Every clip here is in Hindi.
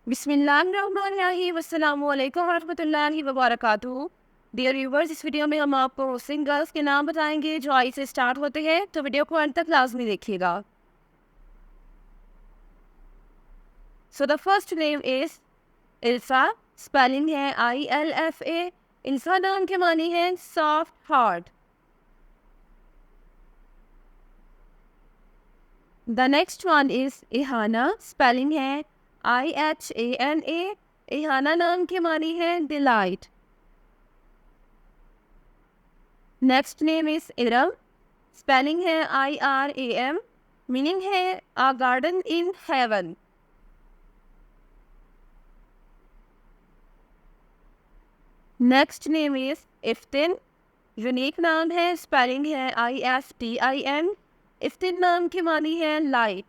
बिस्मिल्लाहिर्रहमानिर्रहीम अस्सलामु अलैकुम वरहमतुल्लाहि वबरकातुहू। डियर व्यूवर्स, इस वीडियो में हम आपको मुस्लिम गर्ल्स के नाम बताएंगे जो आई से स्टार्ट होते हैं, तो वीडियो को अंत तक लाजमी देखिएगा। So the first name is Ilfa. Spelling है ILFA। इल्फा नाम के मानी है soft heart. The next one is Ihana. Spelling है IHANA। इहाना नाम के मानी है delight. Next name is Iram. Spelling है IRAM। मीनिंग है a garden in heaven. Next name is Iftin. Unique नाम है। स्पेलिंग है IFTIN। इफ्तिन नाम की मानी है light.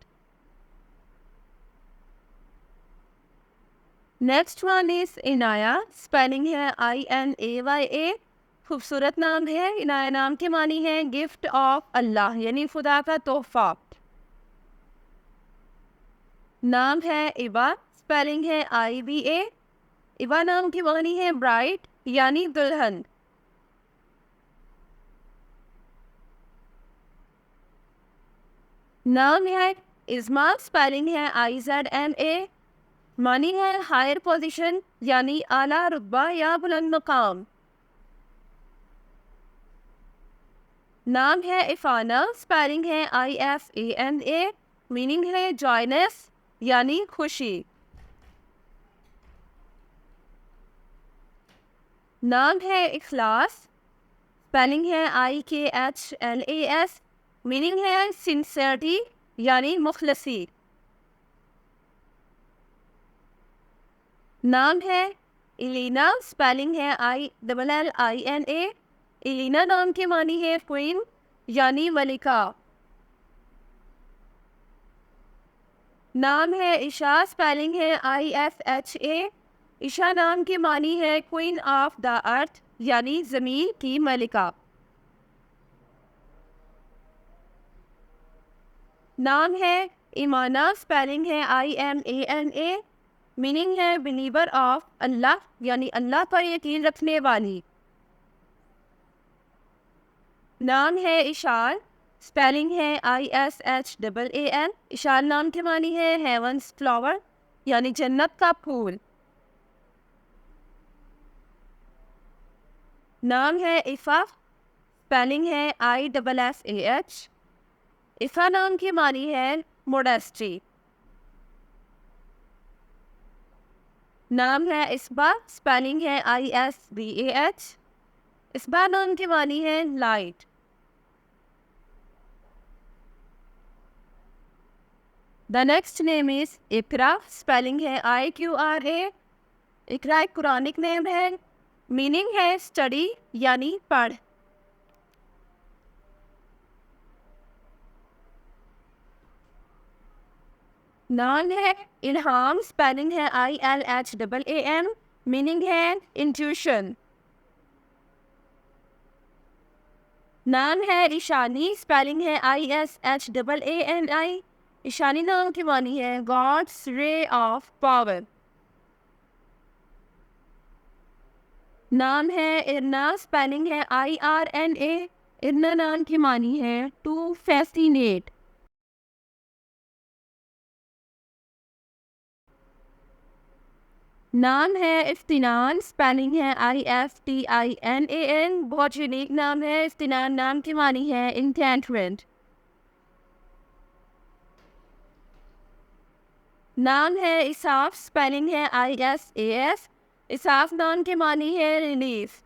Next one is Inaya. Spelling है INAYA। खूबसूरत नाम है। इनाया नाम की मानी है गिफ्ट ऑफ अल्लाह, यानी खुदा का तोहफा। नाम है इबा। स्पेलिंग है IBA। इबा नाम की मानी है ब्राइट, यानी दुल्हन। नाम है इज़मा। स्पेलिंग है IZMA। मानी है हायर पोजीशन, यानी आला रुतबा या बुलंद मकाम। नाम है इफाना। स्पेलिंग है IFANA। मीनिंग है जॉयनेस, यानी खुशी। नाम है इखलास। स्पेलिंग है IKHLAS। मीनिंग है सिंसियरिटी, यानी मुखलसी। नाम है इलीना। स्पेलिंग है ILLINA। इलीना नाम की मानी है क्वीन, यानी मलिका। नाम है ईशा। स्पेलिंग है IFHA। ईशा नाम की मानी है क्वीन ऑफ द अर्थ, यानी ज़मीन की मलिका। नाम है ईमाना। स्पेलिंग है IMANA। मीनिंग है बिलीवर ऑफ अल्लाह, यानी अल्लाह पर यकीन रखने वाली। नाम है इशान। स्पेलिंग है ISHAAN। इशान नाम की मानी है हेवंस फ्लावर, यानी जन्नत का फूल। नाम है इफ़ा। स्पेलिंग है ISSAH। इफ़ा नाम की मानी है मोडेस्टी। नाम है इसबा। स्पेलिंग है ISBAH। इसबा नाम की मानी है light. The next name is Iqra. Spelling है IQRA। इकरा एक कुरानिक नेम है। मीनिंग है स्टडी, यानी पढ़। नाम है इल्हाम। स्पेलिंग है ILHAAM। मीनिंग है इंट्यूशन। नाम है ईशानी। स्पेलिंग है ISHAANI। ईशानी नाम की मानी है गॉड्स रे ऑफ पावर। नाम है इरना। स्पेलिंग है IRNA। इरना नाम की मानी है टू फैसिनेट। नाम है इफ्तिनान। स्पेलिंग है IFTINAN। बहुत यूनिक नाम है। इफ्तिनान नाम की मानी है इंटेंटमेंट। नाम है इसाफ। स्पेलिंग है ISAF। इसाफ नाम की मानी है relief.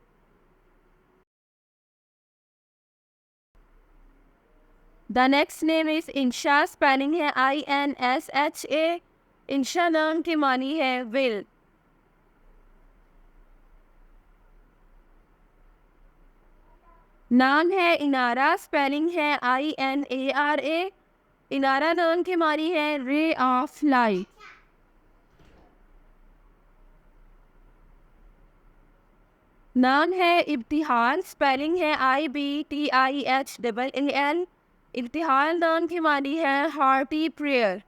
The next name is Insha. Spelling है INSHA। इंशा नाम की मानी है विल। नाम है इनारा। स्पेलिंग है INARA। इनारा नाम की मानी है रे ऑफ लाइट। नाम है इब्तिहाल। स्पेलिंग है IBTIHAAN। इब्तिहाल नाम की मानी है हार्टी प्रेयर।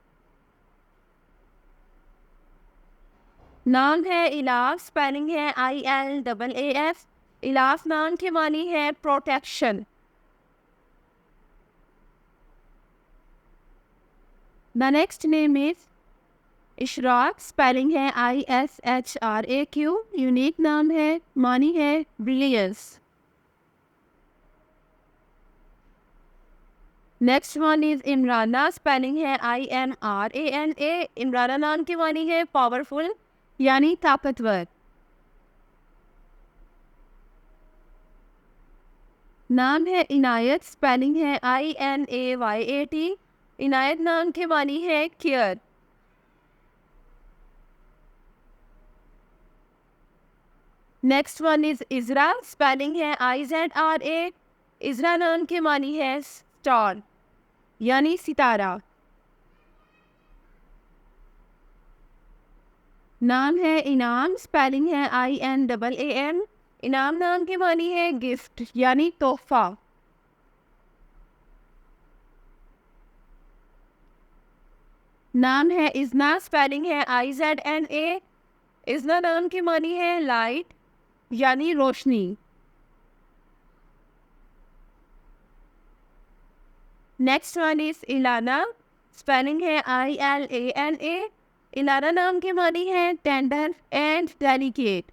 नाम है इलाफ, स्पेलिंग है ILAAF। इलाफ नाम के मानी है protection. The next name is Ishraq, spelling है ISHRAQ। यूनिक नाम है, मानी है brilliance. Next one is Imrana, spelling है IMRANA। इमराना नाम की मानी है पावरफुल यानी ताकतवर। नाम है इनायत, स्पेलिंग है INAYAT। इनायत नाम के मानी है care. Next one is Izra, spelling है IZRA। इजरा नाम के मानी है स्टार यानी सितारा। नाम है इनाम, स्पेलिंग है INAAM। इनाम नाम के मानी है गिफ्ट यानी तोहफा। नाम है इजना, स्पेलिंग है IZNA। इजना नाम की मानी है लाइट यानी रोशनी। नेक्स्ट वन इज इलाना, स्पेलिंग है ILANA। इलाना नाम की मानी है टेंडर एंड डेलिकेट।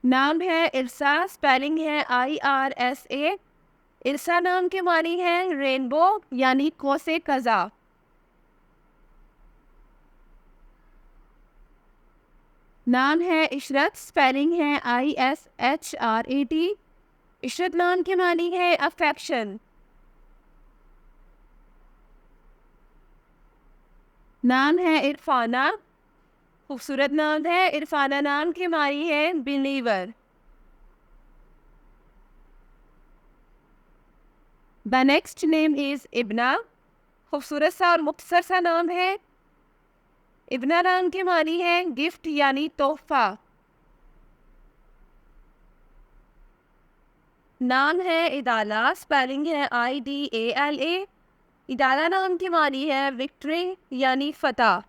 नाम है इरसा, स्पेलिंग है IRSA। इरसा नाम की मानी है रेनबो यानी कोसे कज़ा। नाम है इशरत, स्पेलिंग है ISHRAT। इशरत नाम की मानी है अफेक्शन। नाम है इरफाना, खूबसूरत नाम है। इरफाना नाम की मानी है believer. The next name is Ibna, खूबसूरत सा और मुख्तसर सा नाम है। इब्ना नाम की मानी है गिफ्ट यानी तोहफा। नाम है इदाला, स्पेलिंग है IDALA। इदाला नाम की मानी है विक्ट्री यानी फतह।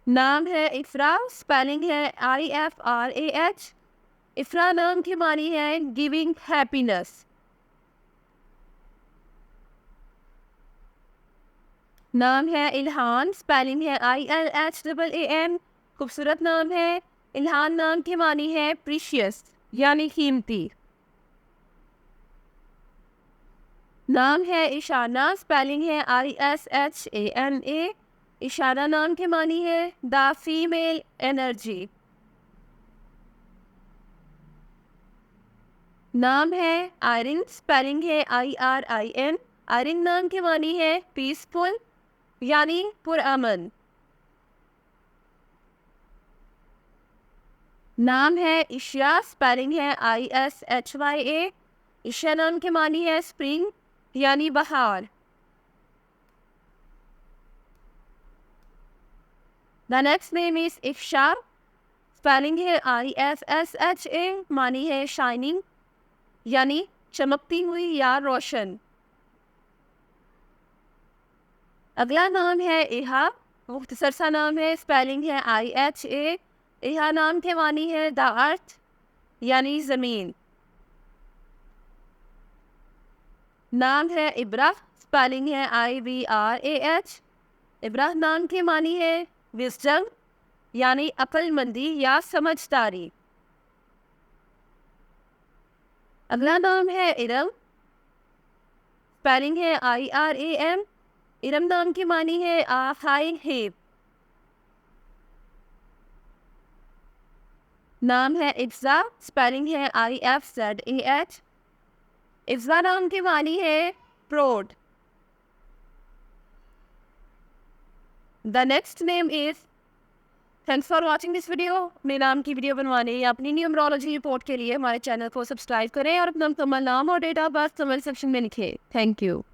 नाम है इफ्रा, स्पेलिंग है IFRAH। इफ्रा नाम की मानी है गिविंग हैप्पीनेस। नाम है इल्हान, स्पेलिंग है ILHAAM। खूबसूरत नाम है। इल्हान नाम की मानी है प्रीशियस यानी कीमती। नाम है इशाना, स्पेलिंग है ISHANA। इशाना नाम की मानी है द फीमेल एनर्जी। नाम है आयरिन, स्पेलिंग है IRIN। आयरिन नाम की मानी है पीसफुल यानी पुरअमन। नाम है इशिया, स्पेलिंग है ISHYA। इशिया नाम की मानी है स्प्रिंग यानी बहार। The next name is Ifsha, spelling है IFSHA। मानी है शाइनिंग यानी चमकती हुई या रोशन। अगला नाम है इहा, मुख्तसर सा नाम है। स्पेलिंग है IHA। इहा नाम के मानी है द अर्थ यानी ज़मीन। नाम है इब्रा, स्पेलिंग है IBRAH। इब्रा नाम की मानी है विजडम यानी अक्लमंदी या समझदारी। अगला नाम है इरम, स्पेलिंग है IRAM। इरम नाम की मानी है हाई हेब। नाम है इफ्जा, स्पेलिंग है IFZAH। इफ्जा नाम की मानी है proud. The next name is thanks for watching this video. मेरे नाम की वीडियो बनवाने या अपनी न्यूमरोलॉजी रिपोर्ट के लिए हमारे चैनल को सब्सक्राइब करें और अपना मुकम्मल नाम और date of birth comment section में लिखें। Thank you.